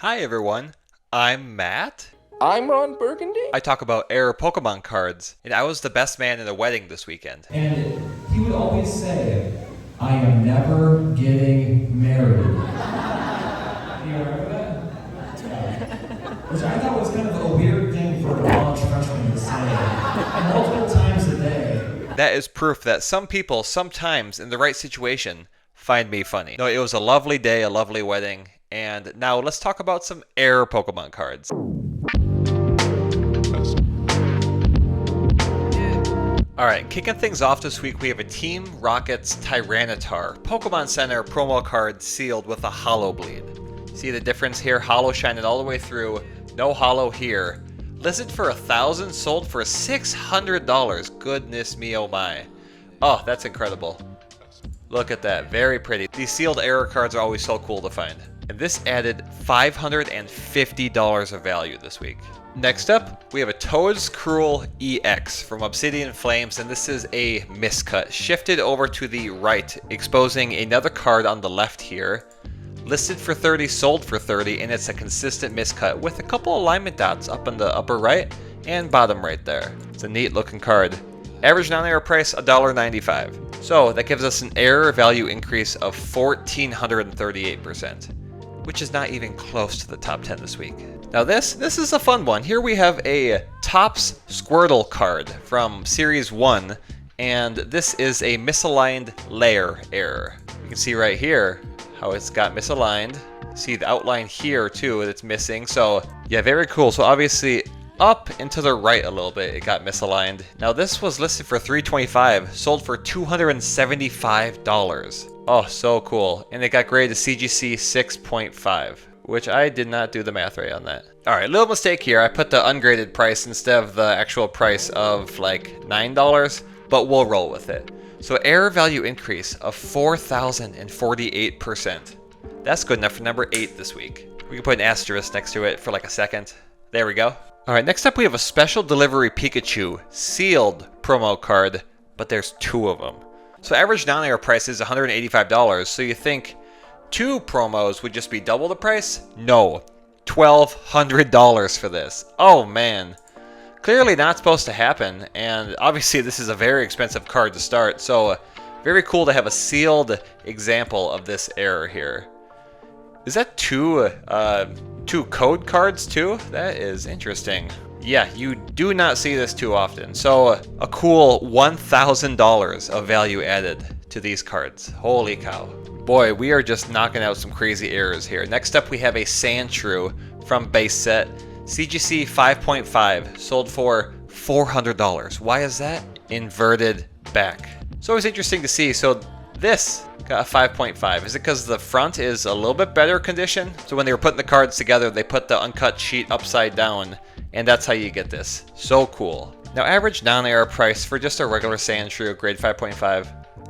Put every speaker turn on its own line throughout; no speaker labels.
Hi everyone, I'm Matt.
I'm Ron Burgundy.
I talk about rare Pokemon cards, and I was the best man in a wedding this weekend.
And he would always say, I am never getting married. Do you remember that? Which I thought was kind of a weird thing for a college freshman to say multiple times a day.
That is proof that some people, sometimes in the right situation, find me funny. No, it was a lovely day, a lovely wedding, and now let's talk about some rare Pokemon cards. Alright, kicking things off this week, we have a Team Rocket's Tyranitar Pokemon Center promo card sealed with a Holo Bleed. See the difference here? Holo shining all the way through, no Holo here. Listed for $1,000, sold for $600. Goodness me, oh my. Oh, that's incredible. Look at that, very pretty. These sealed error cards are always so cool to find. And this added $550 of value this week. Next up, we have a Toad's Cruel EX from Obsidian Flames, and this is a miscut. Shifted over to the right, exposing another card on the left here. Listed for 30, sold for 30, and it's a consistent miscut with a couple alignment dots up in the upper right and bottom right there. It's a neat looking card. Average non-error price, $1.95. So that gives us an error value increase of 1,438%, which is not even close to the top 10 this week. Now this is a fun one. Here we have a Topps Squirtle card from Series 1, and this is a misaligned layer error. You can see right here how it's got misaligned. See the outline here too that's missing. So yeah, very cool. So obviously up and to the right a little bit, it got misaligned. Now this was listed for $325, sold for $275. Oh, so cool. And it got graded to CGC 6.5, which I did not do the math right on that. Alright, little mistake here. I put the ungraded price instead of the actual price of like $9, but we'll roll with it. So error value increase of 4,048%. That's good enough for number 8 this week. We can put an asterisk next to it for like a second. There we go. Alright, next up we have a Special Delivery Pikachu sealed promo card, but there's 2 of them. So average non-error price is $185, so you think 2 promos would just be double the price? No, $1,200 for this. Oh man, clearly not supposed to happen, and obviously this is a very expensive card to start, so very cool to have a sealed example of this error here. Is that two code cards too? That is interesting. Yeah, you do not see this too often. So a cool $1,000 of value added to these cards. Holy cow. Boy, we are just knocking out some crazy errors here. Next up we have a Sandshrew from base set. CGC 5.5, sold for $400. Why is that? Inverted back. So it's interesting to see. So this got a 5.5. Is it because the front is a little bit better condition? So when they were putting the cards together, they put the uncut sheet upside down, and that's how you get this. So cool. Now average non-error price for just a regular Sandshrew grade 5.5,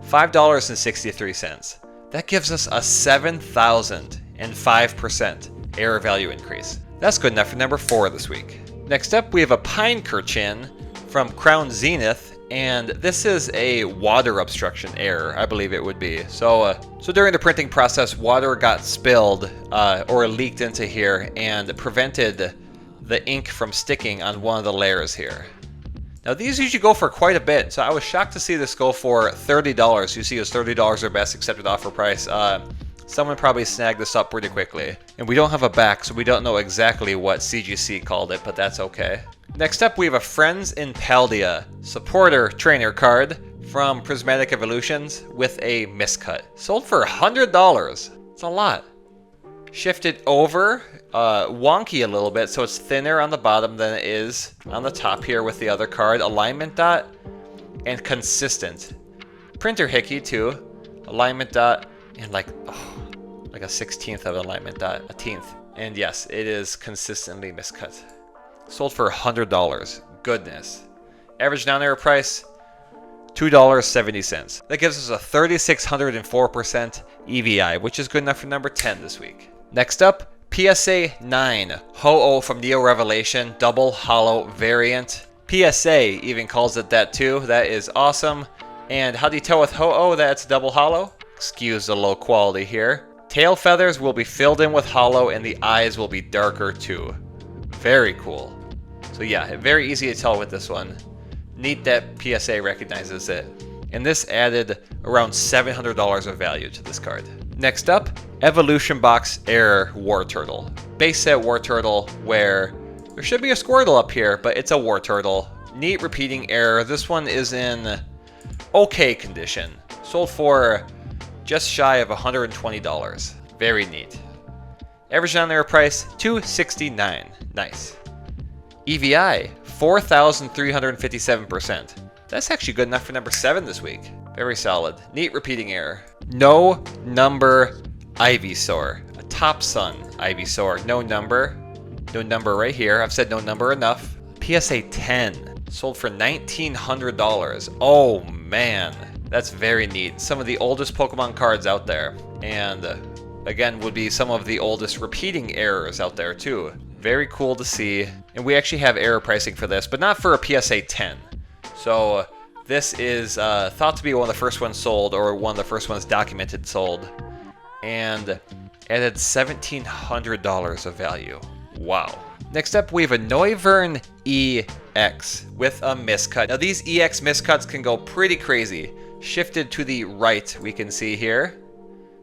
$5.63. That gives us a 7,005% error value increase. That's good enough for number 4 this week. Next up we have a Pinekurchin from Crown Zenith, and this is a water obstruction error, I believe it would be. So during the printing process, water got spilled or leaked into here and prevented the ink from sticking on one of the layers here. Now these usually go for quite a bit, so I was shocked to see this go for $30. You see, it was $30 our best accepted offer price. Someone probably snagged this up pretty quickly. And we don't have a back, so we don't know exactly what CGC called it, but that's okay. Next up, we have a Friends in Paldea supporter trainer card from Prismatic Evolutions with a miscut. Sold for $100. It's a lot. Shifted over, wonky a little bit, so it's thinner on the bottom than it is on the top here with the other card. Alignment dot and consistent. Printer hickey too. Alignment dot and like a 16th of an alignment dot, a tenth. And yes, it is consistently miscut. Sold for $100. Goodness. Average non-error price, $2.70. That gives us a 3,604% EVI, which is good enough for number 10 this week. Next up, PSA 9, Ho-Oh from Neo Revelation, double holo variant. PSA even calls it that too. That is awesome. And how do you tell with Ho-Oh that it's double holo? Excuse the low quality here. Tail feathers will be filled in with hollow and the eyes will be darker too. Very cool. So yeah, very easy to tell with this one. Neat that PSA recognizes it. And this added around $700 of value to this card. Next up, Evolution Box Air War Turtle. Base set War Turtle where there should be a Squirtle up here, but it's a War Turtle. Neat repeating error. This one is in okay condition. Sold for just shy of $120. Very neat. Average non-error price, $269. Nice. EVI, 4,357%. That's actually good enough for number 7 this week. Very solid. Neat repeating error. No number Ivysaur. A Top Sun Ivysaur. No number. No number right here. I've said no number enough. PSA 10. Sold for $1,900. Oh man. That's very neat. Some of the oldest Pokemon cards out there. And again, would be some of the oldest repeating errors out there too. Very cool to see. And we actually have error pricing for this, but not for a PSA 10. So this is thought to be one of the first ones sold, or one of the first ones documented sold. And added $1,700 of value. Wow. Next up, we have a Noivern EX with a miscut. Now these EX miscuts can go pretty crazy. Shifted to the right, we can see here.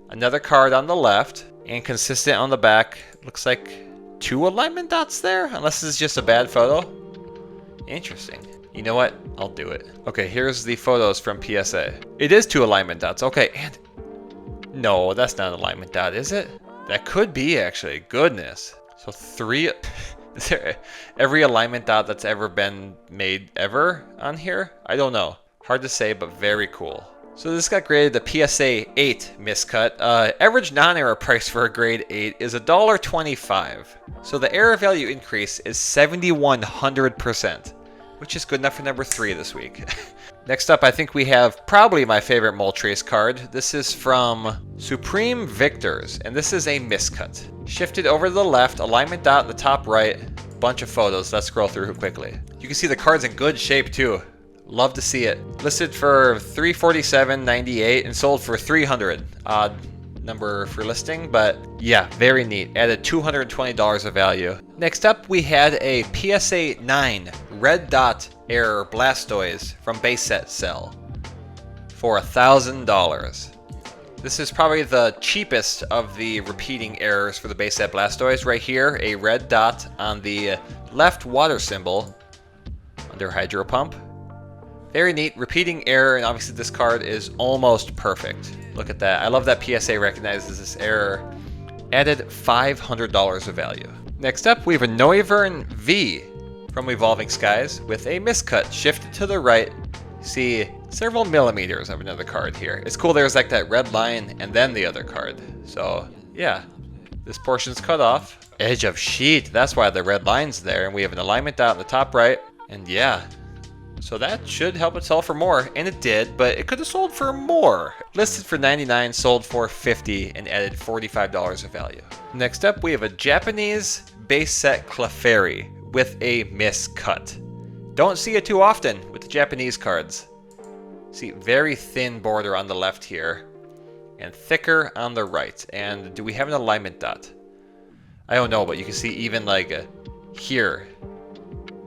Another card on the left, and consistent on the back. Looks like 2 alignment dots there, unless this is just a bad photo. Interesting. You know what? I'll do it. Okay, here's the photos from PSA. It is 2 alignment dots. Okay, and no, that's not an alignment dot, is it? That could be, actually. Goodness. So 3... Is there every alignment dot that's ever been made ever on here? I don't know. Hard to say, but very cool. So this got graded a PSA 8 miscut. Average non-error price for a grade 8 is $1.25. So the error value increase is 7,100%, which is good enough for number 3 this week. Next up, I think we have probably my favorite Moltres card. This is from Supreme Victors, and this is a miscut. Shifted over to the left, alignment dot in the top right, bunch of photos. Let's scroll through quickly. You can see the card's in good shape too. Love to see it. Listed for $347.98 and sold for $300. Odd number for listing, but yeah, very neat. Added $220 of value. Next up, we had a PSA 9 Red Dot Error Blastoise from base set sell for $1,000. This is probably the cheapest of the repeating errors for the base set Blastoise. Right here, a red dot on the left water symbol under Hydro Pump. Very neat, repeating error, and obviously this card is almost perfect. Look at that. I love that PSA recognizes this error. Added $500 of value. Next up, we have a Noivern V from Evolving Skies with a miscut. Shifted to the right. See several millimeters of another card here. It's cool there's like that red line and then the other card. So yeah, this portion's cut off. Edge of sheet, that's why the red line's there. And we have an alignment dot in the top right. And yeah, so that should help it sell for more, and it did, but it could have sold for more. Listed for $99, sold for $50, and added $45 of value. Next up, we have a Japanese base set Clefairy with a miscut. Don't see it too often with the Japanese cards. See, very thin border on the left here, and thicker on the right. And do we have an alignment dot? I don't know, but you can see even like here.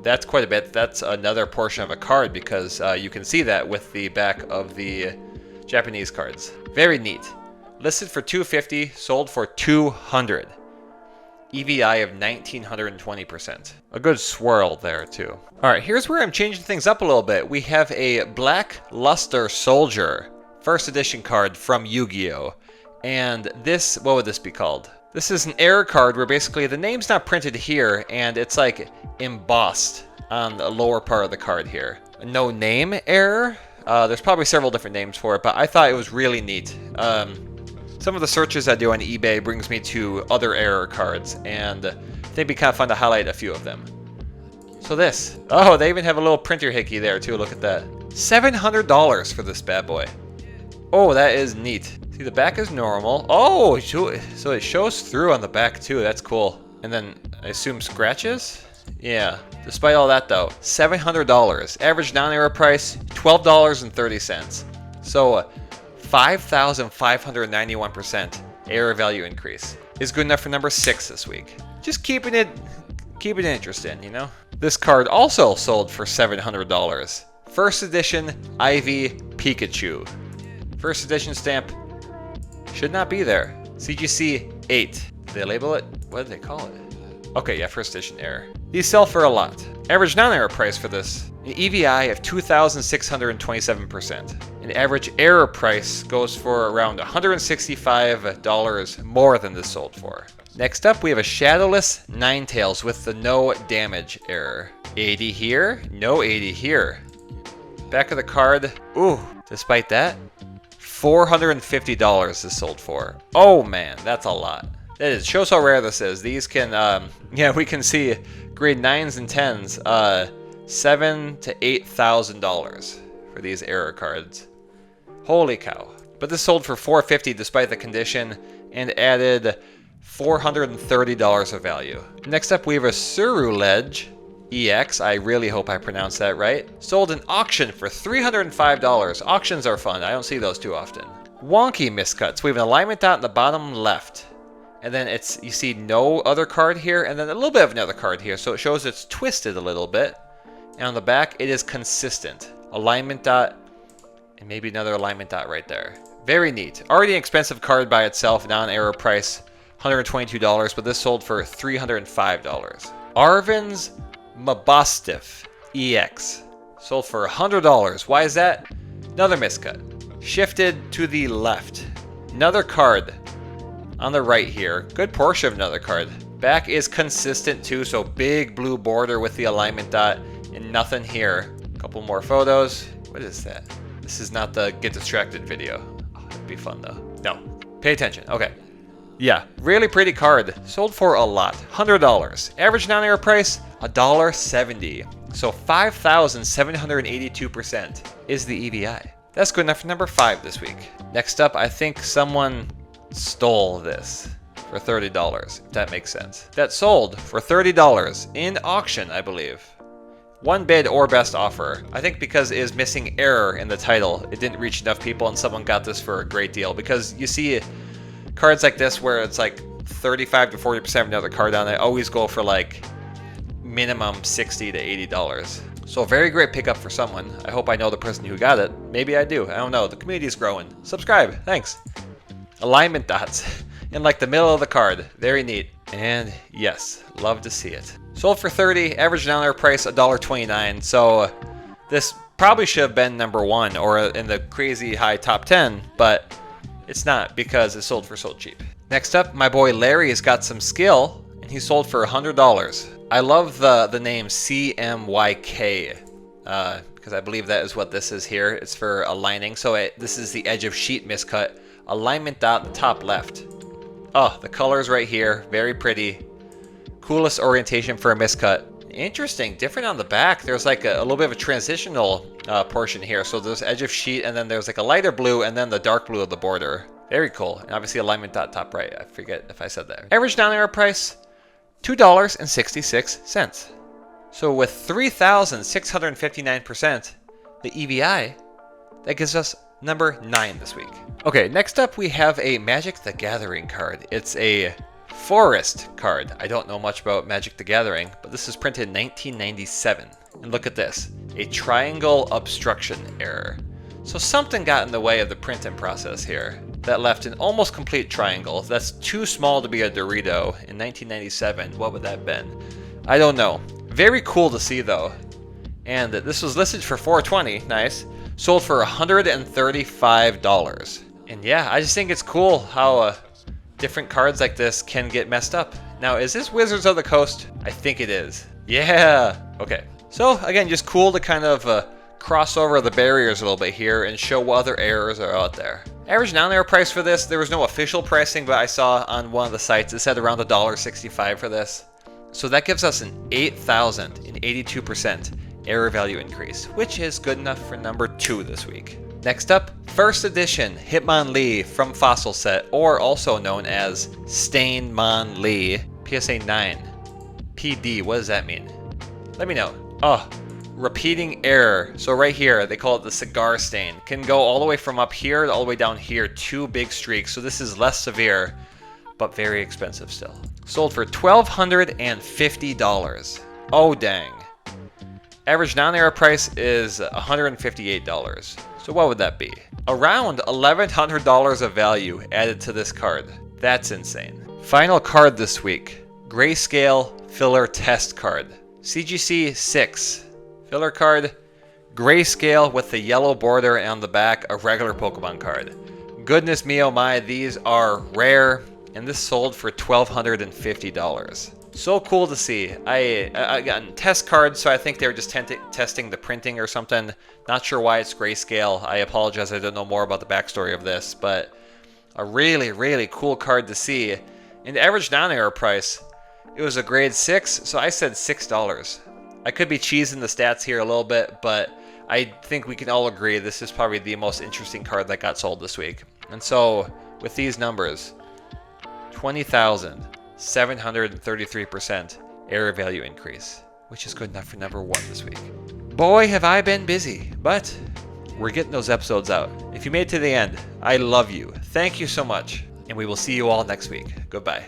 That's quite a bit. That's another portion of a card because you can see that with the back of the Japanese cards. Very neat. Listed for $250, sold for $200. EVI of 1,920%. A good swirl there too. Alright, here's where I'm changing things up a little bit. We have a Black Luster Soldier first edition card from Yu-Gi-Oh! And this, what would this be called? This is an error card where basically the name's not printed here and it's like embossed on the lower part of the card here. No name error? There's probably several different names for it, but I thought it was really neat. Some of the searches I do on eBay brings me to other error cards, and I think it'd be kind of fun to highlight a few of them. So this. Oh, they even have a little printer hickey there too, look at that. $700 for this bad boy. Oh, that is neat. See, the back is normal. Oh, so it shows through on the back too, that's cool. And then, I assume scratches? Yeah, despite all that though, $700. Average non-error price, $12.30. So, 5,591%. error value increase. Is good enough for number 6 this week. Just keeping it interesting, you know? This card also sold for $700. First edition Ivy Pikachu. First edition stamp should not be there. CGC 8. Did they label it? What did they call it? Okay, yeah, first edition error. These sell for a lot. Average non-error price for this, an EVI of 2,627%. An average error price goes for around $165 more than this sold for. Next up, we have a Shadowless Ninetales with the no damage error. 80 here, no 80 here. Back of the card, ooh, despite that, $450 is sold for. Oh man, that's a lot. It shows how rare this is. These can, yeah, we can see grade 9s and 10s, $7,000 to $8,000 for these error cards. Holy cow. But this sold for $450 despite the condition and added $430 of value. Next up, we have a Suruledge EX. I really hope I pronounced that right. Sold in auction for $305. Auctions are fun. I don't see those too often. Wonky miscuts. We have an alignment dot in the bottom left. And then you see no other card here, and then a little bit of another card here. So it shows it's twisted a little bit. And on the back, it is consistent. Alignment dot, and maybe another alignment dot right there. Very neat. Already an expensive card by itself, non-error price, $122, but this sold for $305. Arvin's Mabosstiff EX. Sold for $100. Why is that? Another miscut. Shifted to the left. Another card on the right here. Good portion of another card. Back is consistent too, so big blue border with the alignment dot and nothing here. A couple more photos. What is that? This is not the get distracted video. Oh, it'd be fun though. No. Pay attention. Okay. Yeah, really pretty card. Sold for a lot. $100. Average non-error price, $1.70. So 5,782% is the EVI. That's good enough for number 5 this week. Next up, I think someone stole this for $30, if that makes sense. That sold for $30 in auction, I believe. One bid or best offer. I think because it is missing error in the title, it didn't reach enough people and someone got this for a great deal. Because you see cards like this where it's like 35 to 40% of another card on it always go for like minimum $60 to $80. So a very great pickup for someone. I hope I know the person who got it. Maybe I do. I don't know. The community is growing. Subscribe. Thanks. Alignment dots in like the middle of the card. Very neat. And yes, love to see it. Sold for $30. Average non-error price $1.29. So this probably should have been number 1 or in the crazy high top 10, but it's not because it sold for so cheap. Next up, my boy Larry has got some skill and he sold for $100. I love the name CMYK because I believe that is what this is here. It's for aligning. So this is the edge of sheet miscut. Alignment dot in the top left. Oh, the colors right here. Very pretty. Coolest orientation for a miscut. Interesting. Different on the back. There's like a little bit of a transitional portion here. So there's edge of sheet and then there's like a lighter blue and then the dark blue of the border. Very cool. And obviously alignment dot top right. I forget if I said that. Average non-error price $2.66. So with 3,659%, the EVI, that gives us number 9 this week. Okay, next up we have a Magic the Gathering card. It's a forest card. I don't know much about Magic the Gathering, but this is printed in 1997. And look at this, a triangle obstruction error. So something got in the way of the printing process here. That left an almost complete triangle. That's too small to be a Dorito. In 1997, what would that have been? I don't know. Very cool to see though. And this was listed for $420, nice. Sold for $135. And yeah, I just think it's cool how different cards like this can get messed up. Now, is this Wizards of the Coast? I think it is. Yeah, okay. So again, just cool to kind of cross over the barriers a little bit here and show what other errors are out there. Average non-error price for this, there was no official pricing, but I saw on one of the sites it said around $1.65 for this. So that gives us an 8,082% error value increase, which is good enough for number 2 this week. Next up, first edition Hitmonlee from Fossil Set, or also known as Stainmonlee, PSA 9. PD, what does that mean? Let me know. Oh, repeating error. So right here, they call it the cigar stain. Can go all the way from up here to all the way down here. 2 big streaks. So this is less severe, but very expensive still. Sold for $1,250. Oh, dang. Average non-error price is $158. So what would that be? Around $1,100 of value added to this card. That's insane. Final card this week. Grayscale Filler Test Card. CGC 6. Filler card. Grayscale with the yellow border and on the back a regular Pokemon card. Goodness me oh my, these are rare. And this sold for $1,250. So cool to see. I got test cards, so I think they were just testing the printing or something. Not sure why it's grayscale. I apologize, I don't know more about the backstory of this, but a really, really cool card to see. And the average non-error price, it was a grade 6, so I said $6. I could be cheesing the stats here a little bit, but I think we can all agree this is probably the most interesting card that got sold this week. And so, with these numbers, 20,733% error value increase, which is good enough for number 1 this week. Boy, have I been busy, but we're getting those episodes out. If you made it to the end, I love you. Thank you so much, and we will see you all next week. Goodbye.